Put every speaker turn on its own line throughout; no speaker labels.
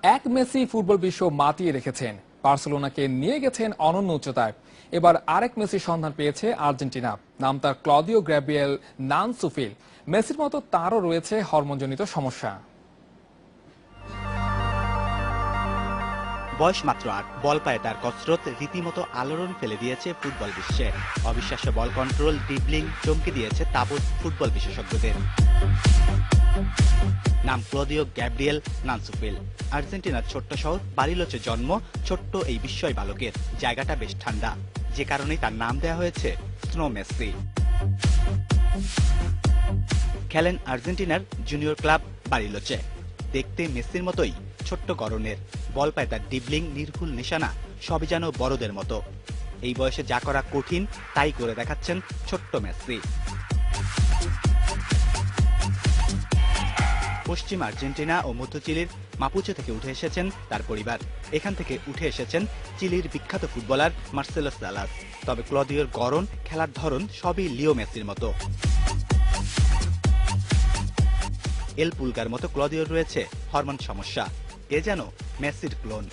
এক Messi football বিশ্ব মাতিয়ে রেখেছেন, বার্সেলোনাকে নিয়ে গেছেন অনন্য উচ্চতায়। এবার আরেক মেসির সন্ধান পেয়েছে আর্জেন্টিনা, নাম তার ক্লদিও গ্যাব্রিয়েল নানসুফিল। মেসির মতো তারও রয়েছে হরমোনজনিত সমস্যা।
বয়স মাত্র ৮, বল পায়ে তার কসরত রীতিমতো আলোড়ন ফেলে দিয়েছে ফুটবল বিশ্বে। অবিশ্বাস্য বল কন্ট্রোল, ড্রিবলিং চমকে দিয়েছে তাবৎ ফুটবল বিশেষজ্ঞদের। নাম ক্লদিও গ্যাব্রিয়েল নানসুফিল। আর্জেন্টিনার ছোট্ট শহর বারিলোচে জন্ম ছোট্ট এই বিস্ময় বালকের। জায়গাটা বেশ ঠান্ডা, যে কারণেই তার নাম দেওয়া হয়েছে স্নো মেসি। খেলেন আর্জেন্টিনার জুনিয়র ক্লাব বারিলোচে। দেখতে মেসির মতোই ছোট্ট গড়নের, বল পায় তার ড্রিবলিং, নির্ভুল নিশানা সবই যেন বড়দের মতো। এই বয়সে যা করা কঠিন তাই করে দেখাচ্ছেন ছোট্ট মেসি। পশ্চিম আর্জেন্টিনা ও মধ্য চিলির মাপুচে থেকে উঠে এসেছেন তার পরিবার। এখান থেকে উঠে এসেছেন চিলির বিখ্যাত ফুটবলার মার্সেলো সালাস। তবে ক্লদিওর গড়ন, খেলার ধরন সবই লিও মেসির মতো। এল পুলগার মতো ক্লদিওর রয়েছে হরমোন সমস্যা। এ যেন মেসির ক্লোন।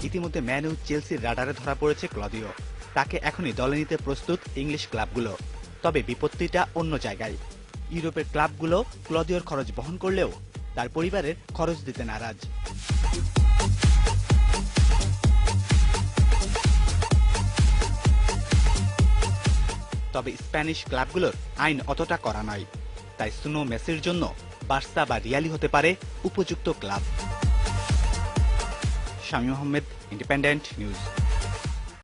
ইতিমধ্যে ম্যান ইউ, চেলসির রাডারে ধরা পড়েছে ক্লদিও। তাকে এখনই দলে নিতে প্রস্তুত ইংলিশ ক্লাবগুলো। তবে বিপত্তিটা অন্য জায়গায়। ইউরোপের ক্লাবগুলো ক্লদিওর খরচ বহন করলেও তার পরিবারের খরচ দিতে নারাজ। তবে স্প্যানিশ ক্লাবগুলোর আইন অতটা কড়া নয়, তাই স্নো মেসির জন্য বার্সা বা রিয়ালি হতে পারে উপযুক্ত club. Shamim Ahmed, independent news.